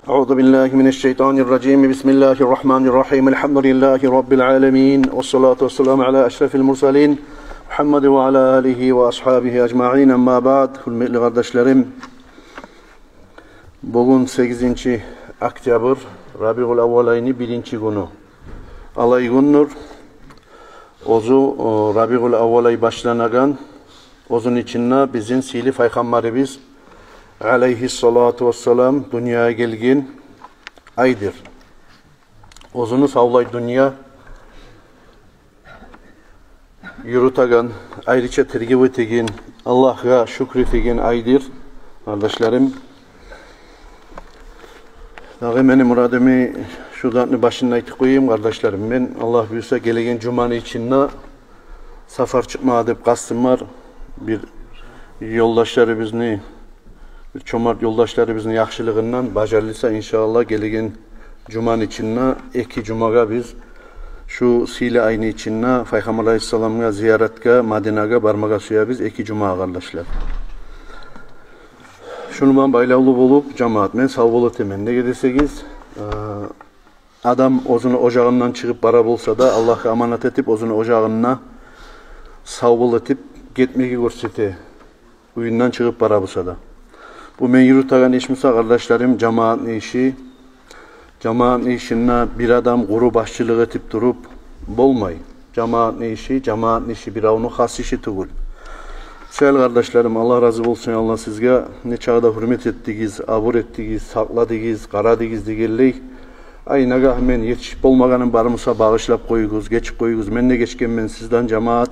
Euzu billahi mineşşeytanirracim. Bismillahirrahmanirrahim. Elhamdülillahi rabbil alamin. Ves salatu vesselamu ala eşrefil murselin. Muhammed ve ala alihi ve ashabihi ecmaîn. Amma ba'd. Hürmetli kardeşlerim. Bugün 8. oktyabr Rabiul Avval ayının 1. günü. Alay gündür. Ozu Rabiul Avval ayı başlanagan. Ozun içinde bizim sili Peygamberimiz aleyhissalatu vesselam dünyaya gelgin aydır. Ozunu savlay dünya yürütagan, ayrıca tergib etegin, Allah'a şükretegin aydır. Kardeşlerim, dağı benim muradımı şuradan başına aytıp koyayım kardeşlerim. Ben Allah büyüse gelegen cumanı içinde safar çıkma edip kastım var. Bir yoldaşları bizni bir çomart yoldaşlarımızın yaxşılığından bacarılsa inşallah gelegen cuman içinde 2 cumaga biz şu sili ayını içinde Peygamber Aleyhisselam'a ziyaretke Medine'ye barmaga suya biz 2 cuma kardeşler. Şununla baylalı olup cemaat men sağ bolu temende gidesegiz adam ozunu ocağından çıkıp bara bolsa da Allah'a emanet etip ozunu ocağına sağ bol etip gitmeyi görsete uyundan çıkıp bara bolsa da. Bu men yürütülen işimse kardeşlerim cemaat işi. Cemaat işine bir adam kuru başçılık etip durup bolmay. Cemaat işi bir avunu has işi tugul. Sevgili kardeşlerim Allah razı olsun Allah sizge ne çağda hürmet ettiğiniz, abur ettiğiniz, sakladığınız, qaradığınız digelley. Aynaga men yetişip olmaganın barımsa bağışlap koyuguz, geçip koyuguz. Men ne geçken men sizden cemaat.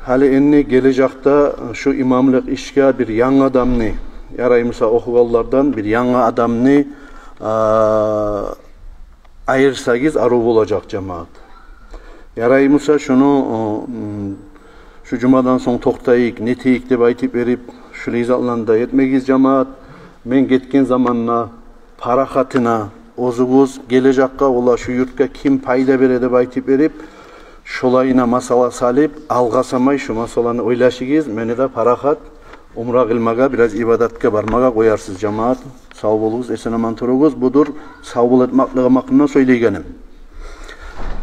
Hali enni gelecekte şu imamlık işe bir yan adamını yarayımsa okuvallardan bir yan adamını ayırsagiz arub olacak cemaat. Yarayımsa şunu şu cumadan son toktayık, neteyik deb aytıp verip şu izalanda etmegiz cemaat. Men getken zamanla parahatına ozuguz gelecekte ola şu yurtka kim payda bere deb aytıp verip şolayına masala salip algasamay şu masalanı oylaşıgiz. Meni de parahat umra kılmaga biraz ibadatke barmaga koyarsız cemaat. Sağ boluguz, esen aman turuguz. Budur sağ bol etmaklığı makımdan söyleyegenim.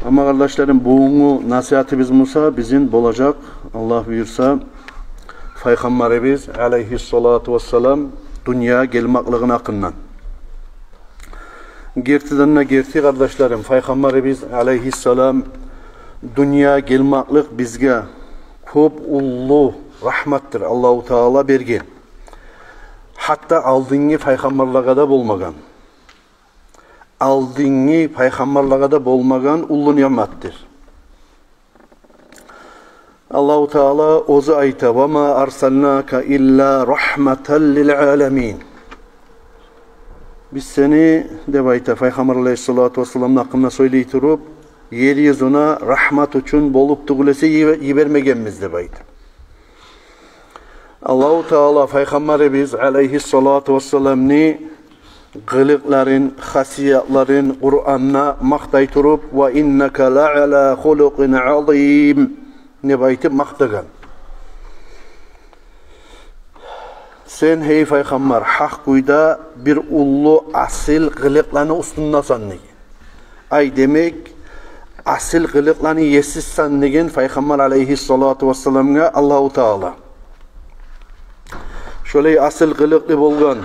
Ama kardeşlerim buğunu nasihatimiz Musa bizim bolacak. Allah buyursa Peygamberimiz aleyhissalatu vesselam dünya gelmaklığın hakkından. Gertiden gerti kardeşlerim Peygamberimiz aleyhissalam dünya gelmaklık bizge köp ullu rahmattır Allahu Teala bergen. Hatta aldığını peygamberliğe da bolmagan. Aldığını peygamberliğe da bolmagan ullu nimettir. Allahu Teala ozu ayta ve ma arsalnaka illa rahmeten lil alamin. Biz seni de ayta Peygamber Aleyhissalatu vesselam'ın hakkında söyleytirip yeryüzüne rahmet için bolup tugulesi yibermegenmiz de ayta. Allahu Teala Peygamberimiz aleyhissalatu vesselam'ni kılıkların, hasiyatların Kur'an'na maktayturup ve inneke la'ala hulukin azim ne baytip maktagan. Sen hey Peygamber hak kuyda bir ullu asil kılıklarını üstündasan ne? Ay demek asil kılıklarını yesizsan degen Peygamber aleyhissalatu vesselam'a Allahu Teala şöyle asil kılıklı bolgan,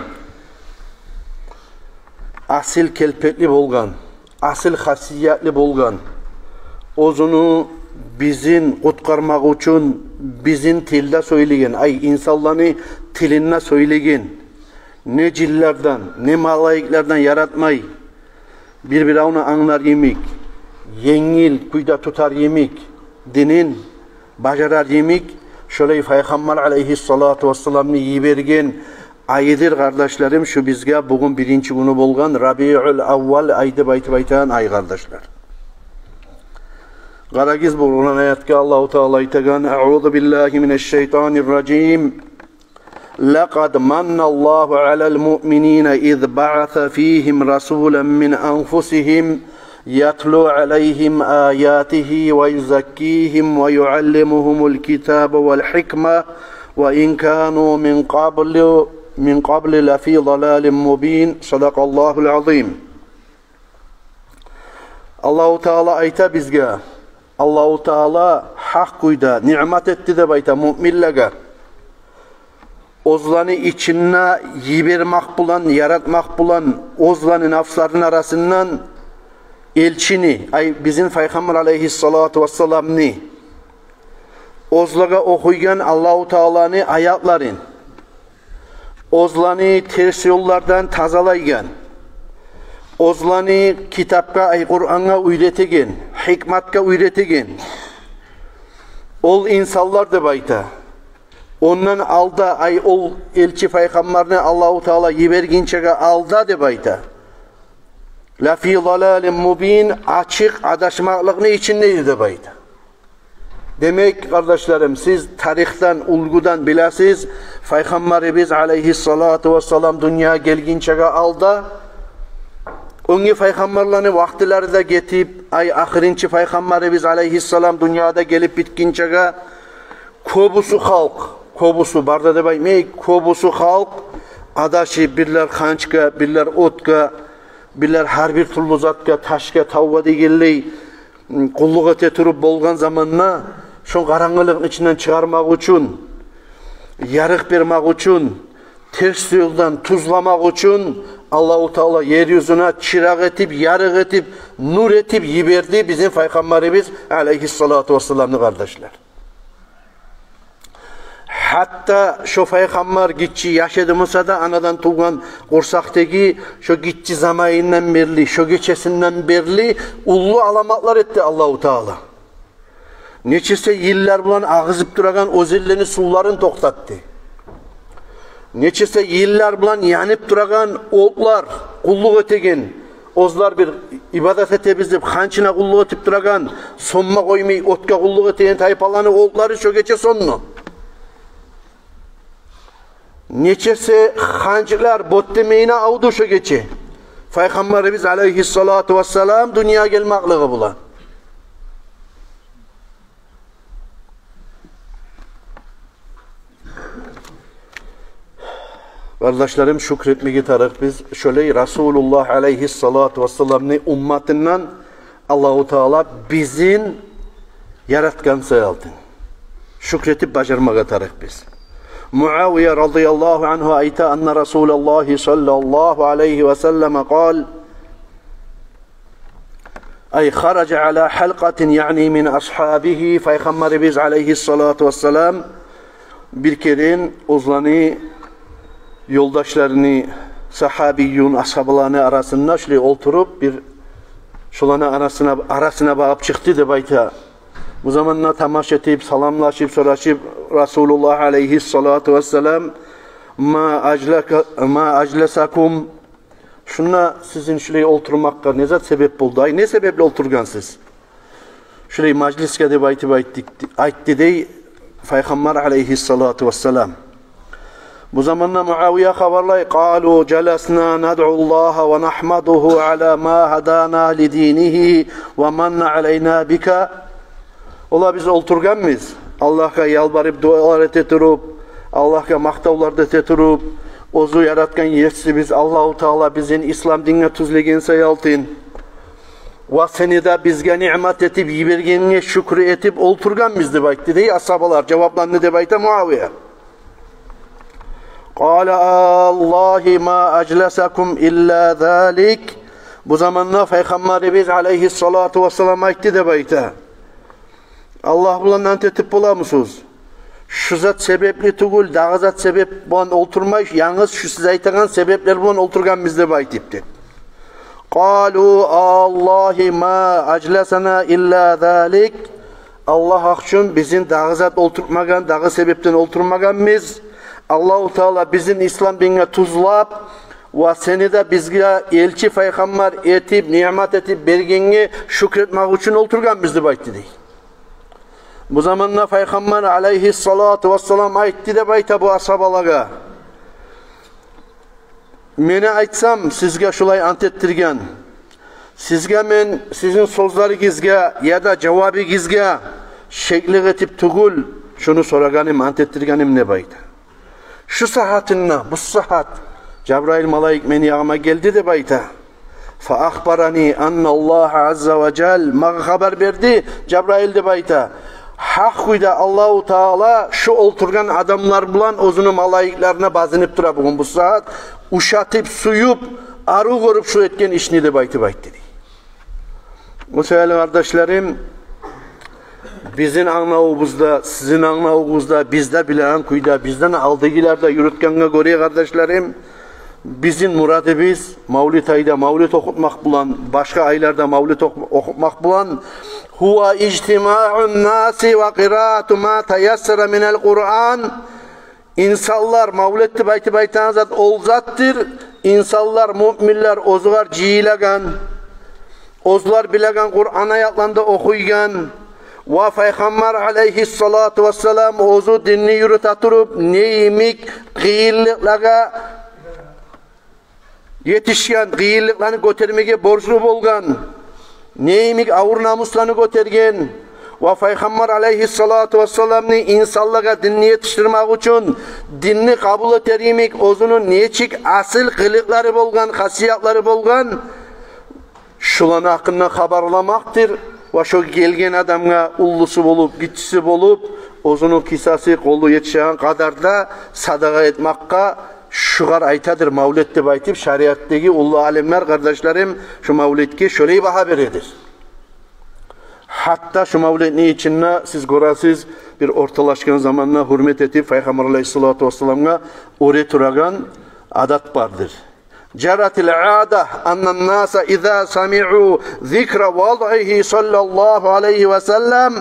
asil kelpekli bolgan, asil hasiyatli bolgan, ozunu bizim kutkarmak için bizim tilde söylegen, ay insanlarını tilinle söylegen, ne cillerden, ne malayiklerden yaratmay, birbirine anlar yemek, yengil, kuyda tutar yemek, dinin bacarar yemek, şöyle Peygamber aleyhissalatu vesselam'ni yibergen ayıdır kardeşlerim şu bizge bugün 1. günü bolgan Rabiul Avval aydı baytan ay kardeşler. Qaragiz bulunan ayetke Allahu Teala aytagan Euzu billahi mineşşeytanirracim. Laqad mannallahu alel mu'minina iz ba'atha fihim rasulan min anfusihim يتلو عليهم آياته ويزكيهم ويعلمهم الكتاب والحكمة وإن كانوا من قبل min qabli lafî dalâlin mubîn. Sadakallâhul azîm. Allahu Teala ayta bizge. Allahu Teala hak kuyda nimet etti de bayta mu'minlere. Ozlanı içine yibermak bulan, yaratmak bulan ozlanı nafsların arasından elçini, ay bizim Peygamber aleyhissalatu vesselam'ni ozlaga okuygan Allahu Teala'nı ayatların ozlanı ters yollardan tazalaygan ozlanı kitapka, ay Kur'an'a üyretigen, hikmatka üyretigen ol insanlar da bayta. Ondan alda ay ol elçi peygamberini Allahu Teala yiberginçege alda de bayta. La fi dalalin mubin, açık adaşmaklık ne içindeydi de bayta. Demek kardeşlerim, siz tarihten, ulgudan bilasiz, Peygamberimiz aleyhissalatu vesselam dünya gelginçege alda, onu peygamberlerini vaktileri de getip, ay ahirinci Peygamberimiz aleyhissalam dünyada gelip bitkinçege, kobusu halk, kobusu barda debay mey, kobusu halk, adaşı birler kançka, birler otka, birler her bir türlü zatka, taşka, tavva degilley, kulluk ete turup bolgan zamanına, şun karanlığın içinden çıkarmak için, yarık vermek için, ters yoldan tuzlamak için, Allahu Teala yeryüzüne çırak etip, yarık etip, nur etip yiberdi bizim Peygamberimiz aleyhissalatu vesselam'lı kardeşler. Hatta şu Peygamber gitçi yaşadımızsa da anadan tuğan kursaktaki şu gitçi zamanından berli, şu geçesinden berli ullu alamatlar etti Allahu Teala. Neçese yıllar bulan ağızıp duragan o zilleni suların toktattı. Neçese yıllar bulan yanıp duragan otlar kulluk etegen, ozlar bir ibadet etebizip hançına kulluk etip duragan, sonma koymayı otka kulluk etegen taypalanı otları şu geçe sonunu. Neçesi hancılar bot demeyine avdu şu geçi. Peygamberimiz aleyhissalatu vesselam dünya gelmaklığı bulan. Kardeşlerim şükretmeyi tarık biz şöyle Resulullah aleyhissalatu vesselam'ın ummatinden Allahu Teala bizim yaratkan sayaldın. Şükretip başarmaya tarık biz. Muaviye radıyallahu anhu ayta anna Resulullah sallallahu aleyhi ve sellem kal ay kharaca ala halqatin yani min ashabihi Peygamberimiz aleyhissalatu vesselam bir kere uzlanı yoldaşlarını sahabiyyun ashablarını arasında şöyle oturup bir şulanı arasına bakıp çıktı da bayta. Bu zamanla tamaşa edip, salamlaşıp, soraşıp Resulullah aleyhissalatu vesselam ma aclesakum şuna sizin şuraya oturmakka ne zat sebep buldu? Ay ne sebeple oturgansız? Şuraya majliske de aytti dey Peygamber aleyhissalatu vesselam. Bu zamanla Muaviye haberlay qalu celasna nad'ullaha ve nahmaduhu ala ma hadana li dinihi ve manna aleyna bika. Ola biz oturgan mıyız? Allah'a yalvarıp dualar eteturup, Allah'a maktavlarda eteturup, ozu yaratkan yetsi biz Allahu Teala bizim İslam dinine tuzlegen sayaltın. Ve seni de bizge nimet etip yibergenine şükrü etip oturgan mıyız debaytti dey ashabalar cevaplandı debayta Muaviye. Qala Allahi ma aclesakum illa zalik. Bu zamanla Peygamberimiz aleyhissalatu vesselam aytti debayta. Allah bulan antetip bulamısınız. Şu zat sebepli tugul, dağı zat sebep bulan oturmayış, yalnız şu size aytagan sebepler bulan oturgan bizde baytipti. Qalu Allahi ma aclesana illa zalik. Allah akşam bizim dağı zat oturtmagan, dağı sebepten oturmagan biz. Allahu Teala bizim İslam dinine tuzlap ve seni de bizge elçi peygamber etip, nimet etip bergenge şükretmek için oturgan bizde baytı değil. Bu zamanla Peygamber aleyhissalatu vesselam aytti de bayta bu ashabalara. Mene aytsam sizge şulay antettirgen. Sizge men sizin sözleri gizge ya da cevabı gizge şekli etip tugul şunu soraganim antettirgenim ne bayta. Şu saatinde, bu saat Cebrail malayik meni yanıma geldi de bayta. Fa akhbarani anna Allah azza ve cel mağa haber verdi. Cebrail de bayta. Hakkıyda Allahu Teala şu oturgan adamlar bulan ozunu malayiklerine bazınıp dura bugün bu saat uşatıp suyup arı korup şu etken işini de baytı dedi. O sevgili kardeşlerim, bizim anlavımızda, sizin anlavınızda, bizde bilen kuyda, bizden aldıgilerde yürütkenine göre kardeşlerim, bizim muradımız Mavlid ayda Mavlid okutmak bulan, başka aylarda Mavlid okutmak bulan, huwa ictima'un nasi ve qiraatu ma tayassara minel Kur'an. İnsanlar Mavlid'ti baytan zat ol zattır. İnsanlar, müminler ozular ciyilegan, ozlar bilegan Kur'an ayatlarında okuygan. Ve Peygamber aleyhissalatu vesselam ozu dinni yürütaturup neyimik kıyırlıklara yetişken, kıyırlıklarını götürmeye borçlu bolgan, neyimik ağır namuslarını götürgen ve Peygamber aleyhissalatu vesselam'ni insanlığa dinni yetiştirmek için dinni kabul eterimik ozunun neçik asıl kılıkları bolgan, hasiyatları bolgan şulan hakkında haberlamaktır. Ve şu gelgen adamga ullusu bolup, gitçisi bolup, ozunun kisası kolu yetişen kadar da sadaka etmekka şugar aytadır Mavlid deb aytip şariattagi ullu alimler kardeşlerim şu Mavlidga şöyle baha veredir. Hatta şu Mavlid ne içinne siz görasiz bir ortalaşkan zamanla hürmet etip Peygamber aleyhissalatu vesselam'a oraya turagan adat vardır. Ceratil aada annen nasa iza sami'u zikra vad'ihi sallallahu aleyhi ve sellem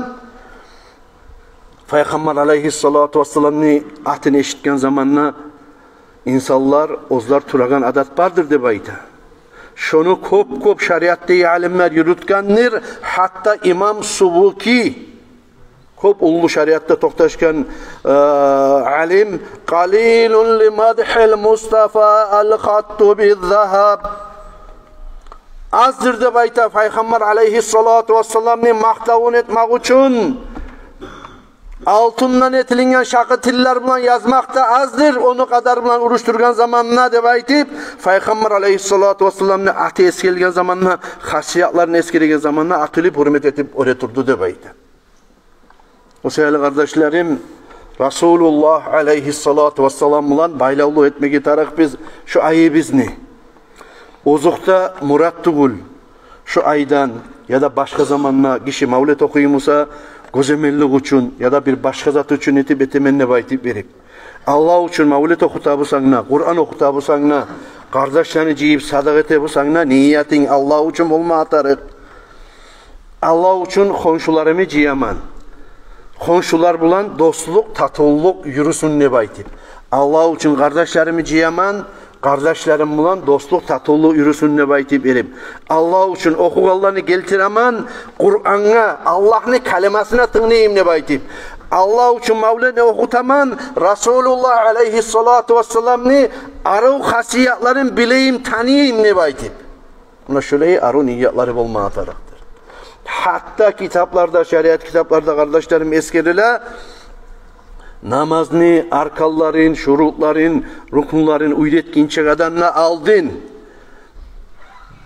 Peygamber aleyhissalatu vesselam'ni atını eşitken zamanla insanlar ozlar turagan adat vardır deb ayta. Şunu köp şariatdagi alimler yürütkendir. Hatta İmam Subuki köp ullu şariatta to'xtashgan alim qalilun li madhil Mustafa al-khattu biz-zahab azdır deb ayta Peygamber aleyhissalatu vesselam'ni maqtavun etmek için altından etilingen şakı tiller bilan yazmakta azdır, onu kadar bilan uruşturgan zamanına deb aytib Peygamber aleyhissalatu vesselam'ni ati eskelgen zamanına, hasiyatlarını eskirgen zamanına atılıp hürmet etip oraya turdu deb aytdi. O sevgili kardeşlerim, Resulullah aleyhissalatu vesselam bilan baylavlu etmegi tarık biz şu ayı bizni. Ozuqta murat tugul şu aydan ya da başka zamanla kişi Mavlid okuyumusa gözemellik üçün ya da bir başka zat üçün etip etemenne baytip verip Allah üçün Mavlid okutabısangna, Kur'an okutabısangna, kardeşlerini ciyip sadak etebısangna niyetin Allah üçün olma atarık. Allah üçün konşularımı ciyaman. Konşular bulan dostluk, tatılluk yürüsün ne baytip. Allah üçün kardeşlerimi ciyaman, kardeşlerim bulan dostluk, tatılluk yürüsün ne baytip verip. Allah üçün okugallarını geltireman, Kur'an'a, Allah'ın kalimasına tınlayayım ne baytip. Allah üçün Mavlid'i okutaman, Resulullah aleyhissalatu vesselam'ni arı hasiyatların bileyim, tanıyayım ne baytip. Buna şöyle arı niyatları bulma atarak. Hatta kitaplarda, şeriat kitaplarda kardeşlerim eskeriler namazni, arkalların, şurutların, rukunların uydetkinçe kadarına aldın.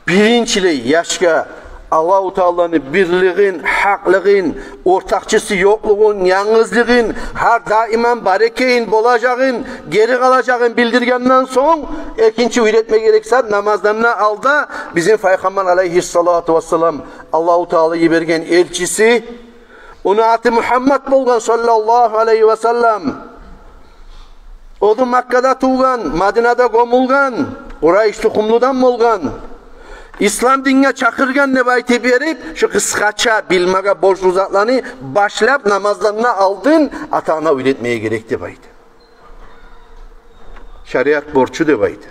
Birinçili yaşka Allah-u Teala'nın birliğin, haklığın, ortakçısı yokluğun, yalnızlığın, her daimen barekeyin, bolacağın, geri kalacağın bildirgenden son ikinci üretme gerekse namazlarına alda bizim Peygamber aleyhissalatu vesselam Allah-u Teala'yı bergen elçisi onu atı Muhammed bolgan sallallahu aleyhi ve sellem o da Mekke'de tuğgan, Medine'de gömülgan, Kureyş tukumludan bolgan İslam dinine çakırgan ne baytı verip şu kıskaça bilmege borçlu zatlarını başlayıp namazlarına aldın atağına üretmeye gerekti baytı. Şeriat borçlu de baytı.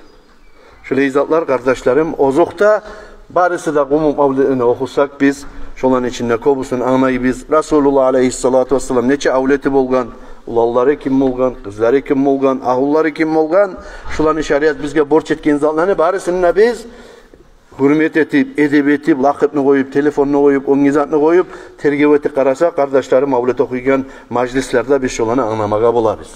Şöyle izatlar kardeşlerim ozuqta barısı da kumum avlidini okusak biz şolan içinde kobusun anayı biz Resulullah aleyhissalatu vesselam neçe avleti bolgan ulalları kim bolgan, kızları kim bolgan, ahulları kim bolgan şolan şeriat bizge borç etken zatlarını barısını biz hürmet etip, edep etip, lakıtını koyup, telefonunu koyup, onun izatını koyup, tergib etip karasa, kardeşlerim Mavlid okuyken majlislerde biz şolanı anlamaga bulabız.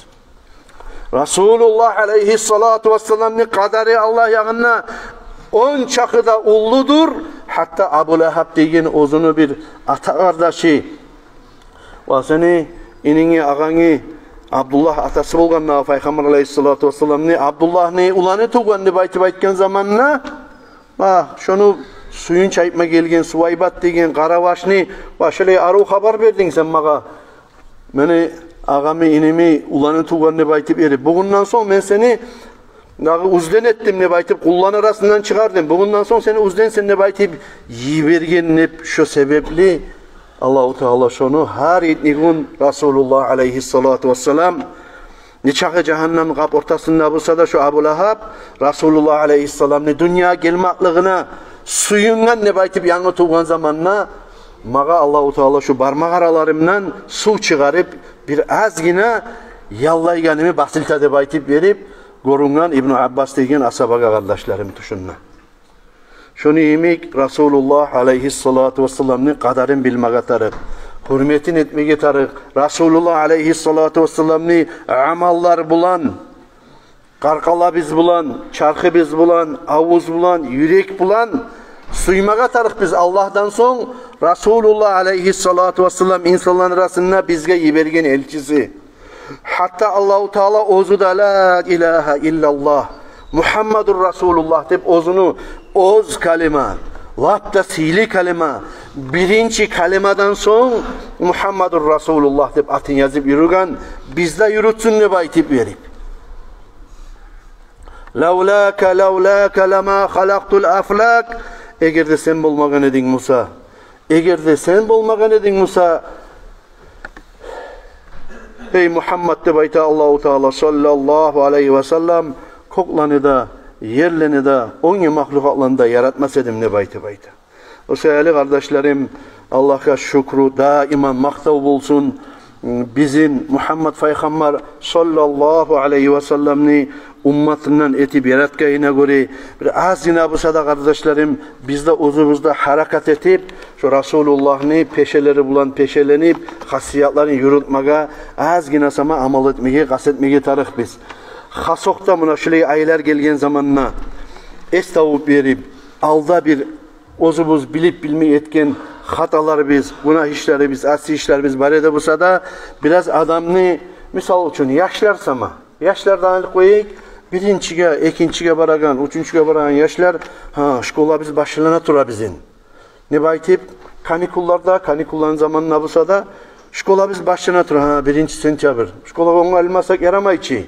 Rasulullah aleyhissalatu vesselam'ın kaderi Allah yanına 10 çakıda ulludur. Hatta Abu Lahab degen ozunu bir ata kardeşi ve seni inini ağani Abdullah atası bolganna Peygamber aleyhissalatu vesselam'ın Abdullah'ni ulanı tuğan deb aytып aytkan zamanına şonu suyun çayıpma gelgen Suvaybat degen Qaravaşni başlay aru haber verdin sen maga. Meni ağamı inimi ulanı tuğan deb aytып berip bugundan soň men seni uzden ettim deb aytып kullan arasından çıkardım. Bugundan soň seni uzdensen deb aytып yibergen deb şu sebepli Allahu Teala şonu her etnigun Rasulullah aleyhissalatu vesselam niçağı cehennem kap ortasında bulsa da şu Abu Lahab Rasulullah aleyhissalam'ın dünya gelmaklığına suyundan ne baytıp yanı tuğan zamanına mağa Allahu Teala şu barmak aralarımdan su çıkarıp bir azgina yallayganımı basilta de baytıp verip gorungan İbn Abbas degen asabaga kardeşlerim tuşunna. Şunu yemek Rasulullah aleyhissalatu vesselam'ın kadarın bilmege tarık, hürmetin etmege tarık, Rasulullah aleyhissalatu vesselam'ın amallar bulan, karkala biz bulan, çarkı biz bulan, avuz bulan, yürek bulan, suymaga tarık biz Allah'tan son Rasulullah aleyhissalatu vesselam insanların arasında bizge yibergen elçisi. Hatta Allahu Teala ozu da la ilahe illallah Muhammedur Resulullah deb ozunu oz kalima, lapta sili kalima, birinci kalimadan soň Muhammedur Resulullah deb atın yazıp yürügen bizde yürütsün deb aytip verip. Laulaka lama halaqtul aflak. Eger de sen bolmagan edin Musa, eger de sen bolmagan edin Musa, ey Muhammed deb ayta Allahu Teala sallallahu aleyhi ve sellem koklanı da, yerleni de, onu mahlukatlarını da yaratmaz edim ne baytı bayta. O sevgili kardeşlerim, Allah'a şükru daima maktav bulsun. Bizim Muhammed Peygamber sallallahu aleyhi ve sellem'ni ummatinden etip yaratkayına göre bir azina bu sada kardeşlerim bizde uzuvuzda harakat etip şu Resulullah'ni peşeleri bulan peşelenip hasiyatlarını yürütmeye azgina sama amal etmeye kasetmeye tarık biz. Hasokta mına şöyle aylar gelgen zamanına estavup verip alda bir ozubuz bilip bilmeyi etken hatalar biz, günah işleri biz, asi işler biz barede bulsa da biraz adamını misal için yaşlarsama, yaşlardan alıp koyayım, birinciye, ikinciye baragan, üçüncüye baragan yaşlar, şkola biz başlarına tura bizim. Ne baytip, kanikulların zamanına bulsa da, şkola biz başlarına tura, birinci sentyabr. Şkola onu almasak yaramayıcı.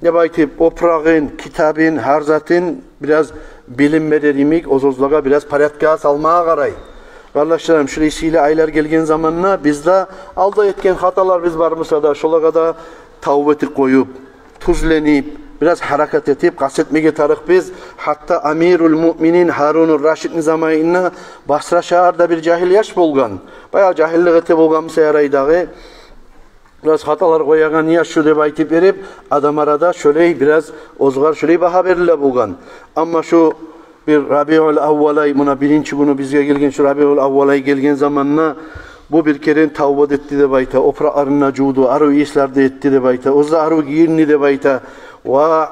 Ne baytip, oprağın, kitabın, harzatın biraz bilim vererimik, ozozlaga biraz paratka salmaya karay. Kardeşlerim, şurayısıyla aylar gelgen zamanına bizde alda etken hatalar biz varmışsa da şolaga da tavbeti koyup, tuzlenip, biraz harakat etip, kasetmege tarık biz. Hatta Amirul Mu'minin Harunur Raşid'in zamanına Basra şehirde bir cahil yaş bolgan. Bayağı cahillik eti bolgan mısa yaraydağı. Biraz hatalar koyagan yaş şu deb aytip verip, adam arada şöyle biraz ozgar şöyle baha verirle bolgan. Ama şu bir Rabiul Avvalay, buna birinci günü bizge gelgen şu Rabiul Avvalay gelgen zamanına bu bir kere tavbat etti de bayta, opra arına cudu, arı işlerde etti de bayta, ozda arı giyirini de bayta, ve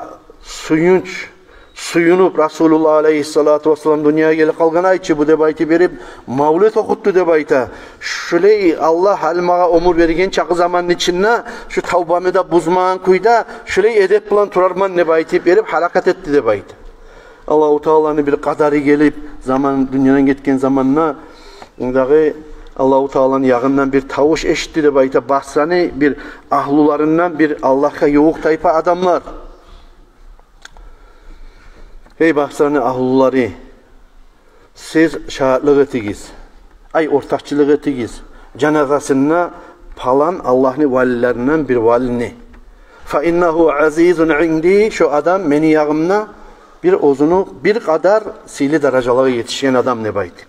suyunup Rasulullah aleyhissalatu vesselam dünyaya gelip kalgan ayçı bu de bayti verip, mavlid okuttu de bayta. Şöyle Allah halmağa umur vergen çakı zamanın içinde, şu tavbamı da buzmağın kuyda, şöyle edep bulan turarman ne bayti verip halakat etti de bayta. Allah-u Teala'nın bir kadarı gelip zaman dünyanın gitken zamanına ondaki Allah-u Teala'nın yağından bir tavuş eşitti de bayta Basra'nı bir ahlularından bir Allah'a yoğuk tayfa adamlar. Hey Basra'nın ahluları, siz şahitlik etigiz, ay ortakçılık etigiz, cenazasına falan Allah'ın valilerinden bir valini. Fa innehu azizun indi, şu adam meni yağımna bir ozunu bir kadar sili derecelara yetişen adam ne baydı.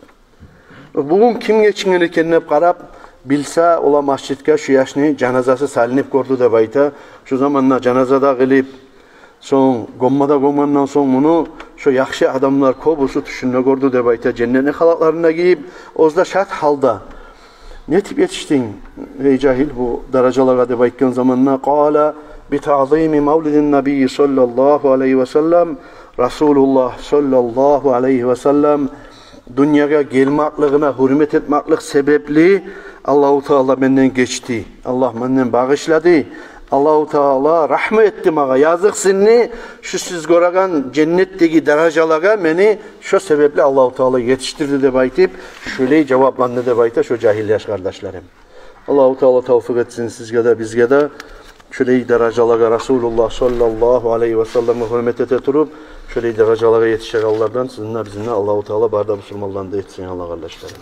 Bugün kim geçingen ekenine karab bilse ola masjidga şu yaşını cenazası salinip gördü de bayta. Şu zamanla cenazada gelip son gommandan son bunu şu yaxşı adamlar kobusu düşünme gördü de bayta. Cennetin halaklarına giyip ozda şart halda. Ne tip yetiştin ey cahil bu derecelara de baytken zamanla qala bita'zimi mevlidin nebiyyi sallallahu aleyhi ve sellem Resulullah sallallahu aleyhi ve sellem dünyaya gelmaklığına hürmet etmeklik sebepli Allahu Teala benden geçti. Allah benden bağışladı. Allahu Teala rahmet etti bana. Yazık sinni şu siz gören cennetteki derecelara beni şu sebeple Allahu Teala yetiştirdi de baytip şöyle cevaplandı de bayta şu cahil yaş kardeşlerim. Allahu Teala tevfik etsin sizge de bizge de şöyle derecelara Resulullah sallallahu aleyhi ve sellem'e hürmet ete turup şöyle derecelara yetişecek Allah'tan sizinle bizimle Allahu Teala barda Müslümanlarını da etsin Allah kardeşlerim.